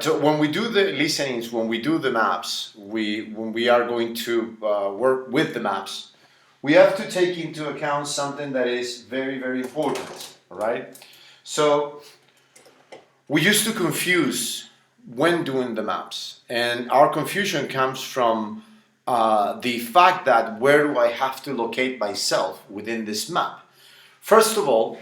So when we do the listenings, when we do the maps, when we are going to work with the maps, we have to take into account something that is very, very important, all right? So we used to confuse when doing the maps, and our confusion comes from the fact that where do I have to locate myself within this map? First of all,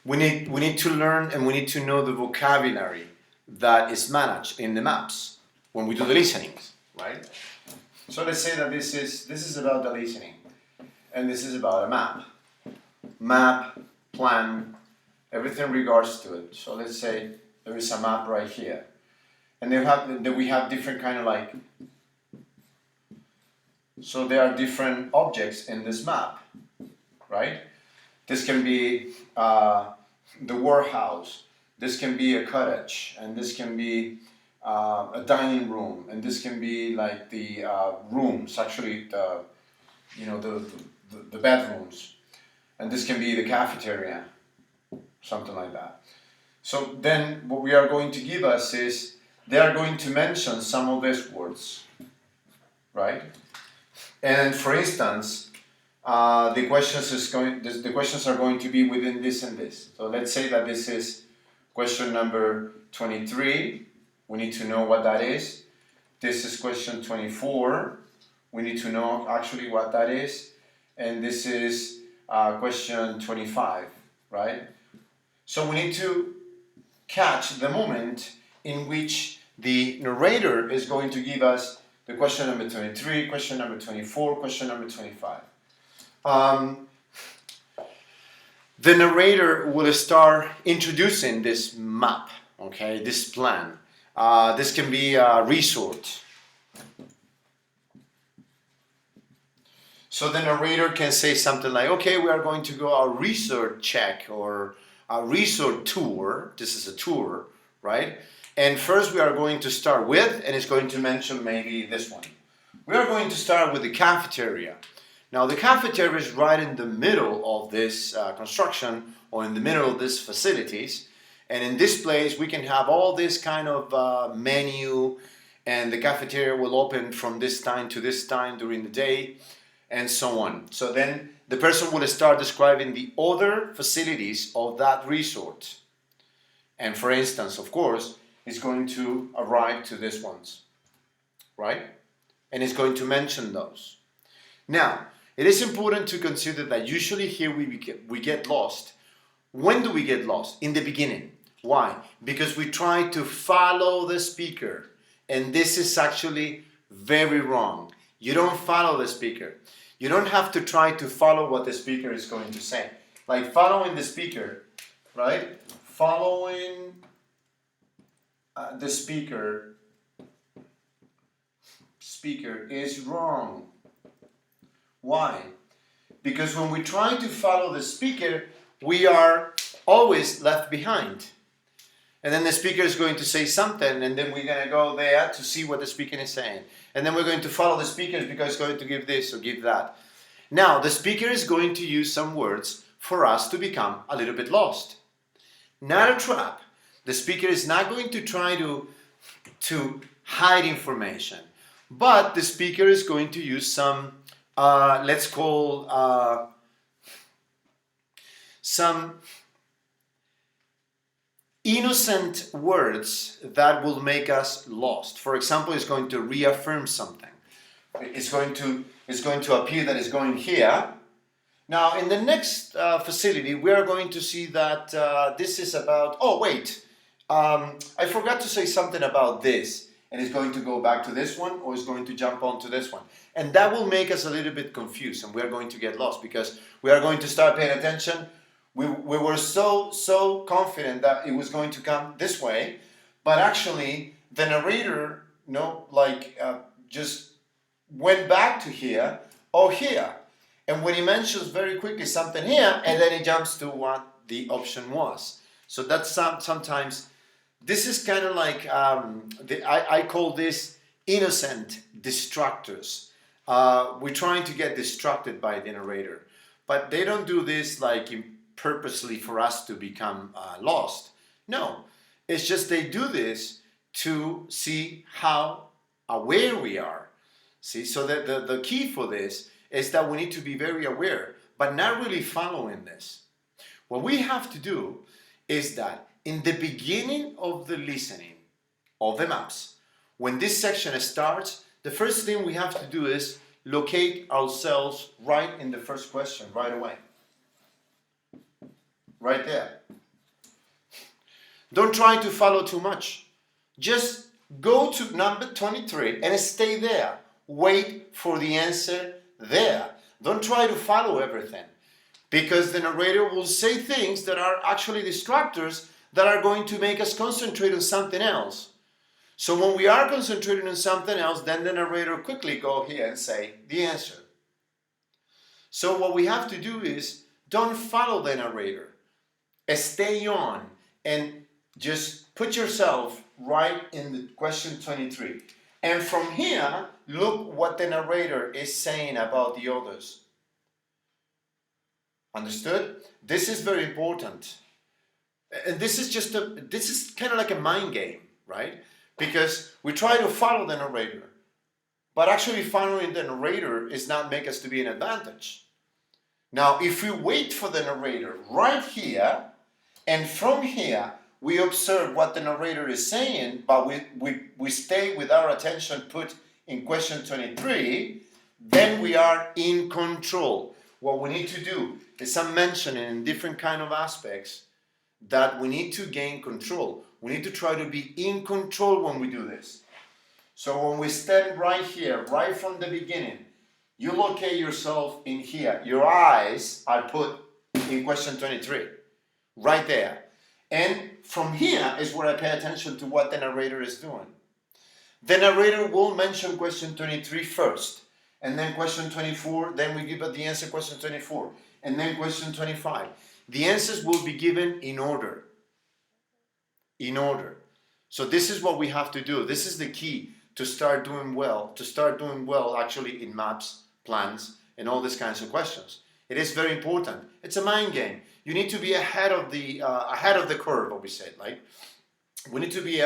we need to learn and we need to know the vocabulary that is managed in the maps when we do the listenings, right? So let's say that this is about the listening, and this is about a map, plan, everything regards to it. So let's say there is a map right here, and we have different kind of like. So there are different objects in this map, right? This can be the warehouse, this can be a cottage, and this can be a dining room, and this can be like the rooms, actually the bedrooms, and this can be the cafeteria, something like that. So then what we are going to give us is they are going to mention some of these words, right? And for instance, the questions are going to be within this and this. So let's say that this is question number 23. We need to know what that is. This is question 24. We need to know actually what that is. And this is question 25, right? So we need to catch the moment in which the narrator is going to give us the question number 23, question number 24, question number 25. The narrator will start introducing this map, okay, this plan. This can be a resort. So the narrator can say something like, okay, we are going to go a resort check or a resort tour. This is a tour, right? And first we are going to start with, and it's going to mention maybe this one. We are going to start with the cafeteria. Now the cafeteria is right in the middle of this construction or in the middle of these facilities. And in this place we can have all this kind of menu, and the cafeteria will open from this time to this time during the day and so on. So then the person will start describing the other facilities of that resort. And for instance, of course, it's going to arrive to these ones, right? And it's going to mention those. Now, it is important to consider that usually here we get lost. When do we get lost? In the beginning. Why? Because we try to follow the speaker. And this is actually very wrong. You don't follow the speaker. You don't have to try to follow what the speaker is going to say. Like following the speaker, right? Following the speaker is wrong. Why? Because when we try to follow the speaker, we are always left behind. And then the speaker is going to say something, and then we're going to go there to see what the speaker is saying. And then we're going to follow the speaker because it's going to give this or give that. Now, the speaker is going to use some words for us to become a little bit lost. Not a trap. The speaker is not going to try to hide information. But the speaker is going to use some, let's call, some innocent words that will make us lost. For example, it's going to reaffirm something. It's going to appear that it's going here. Now, in the next facility, we are going to see that this is about, oh wait, I forgot to say something about this. And it's going to go back to this one, or it's going to jump onto this one. And that will make us a little bit confused, and we're going to get lost because we are going to start paying attention. We were so confident that it was going to come this way, but actually the narrator, just went back to here or here. And when he mentions very quickly something here, and then he jumps to what the option was. So that's sometimes, this is kind of like, I call this innocent distractors. We're trying to get distracted by the narrator, but they don't do this like purposely for us to become lost. No, It's just they do this to see how aware we are. See, so that the key for this is that we need to be very aware, but not really following this. What we have to do is that in the beginning of the listening of the maps, when this section starts, the first thing we have to do is locate ourselves right in the first question, right away. Right there. Don't try to follow too much. Just go to number 23 and stay there. Wait for the answer there. Don't try to follow everything, because the narrator will say things that are actually distractors that are going to make us concentrate on something else. So when we are concentrating on something else, then the narrator quickly go here and say the answer. So what we have to do is don't follow the narrator. Stay on and just put yourself right in the question 23. And from here, look what the narrator is saying about the others. Understood? This is very important. And this is kind of like a mind game, right? Because we try to follow the narrator, but actually following the narrator is not make us to be an advantage. Now, if we wait for the narrator right here, and from here we observe what the narrator is saying, but we stay with our attention put in question 23, then we are in control. What we need to do is I'm mentioning in different kind of aspects that we need to gain control. We need to try to be in control when we do this. So when we stand right here, right from the beginning, you locate yourself in here. Your eyes are put in question 23, right there. And from here is where I pay attention to what the narrator is doing. The narrator will mention question 23 first, and then question 24, then we give the answer question 24, and then question 25. The answers will be given in order. In order. So this is what we have to do. This is the key to start doing well, actually in maps, plans, and all these kinds of questions. It is very important. It's a mind game. You need to be ahead of the curve, what we said. Like, we need to be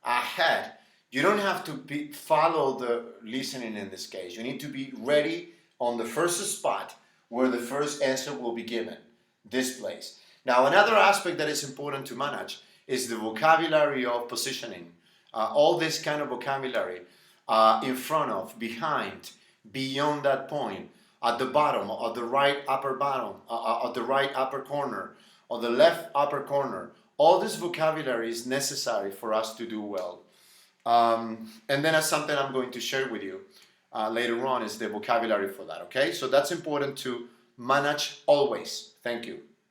ahead. You don't have to follow the listening in this case. You need to be ready on the first spot where the first answer will be given. This place. Now, another aspect that is important to manage is the vocabulary of positioning. All this kind of vocabulary in front of, behind, beyond that point, at the bottom, at the right upper bottom, at the right upper corner, or the left upper corner. All this vocabulary is necessary for us to do well. And then that's something I'm going to share with you later on, is the vocabulary for that, okay? So that's important to manage always. Thank you.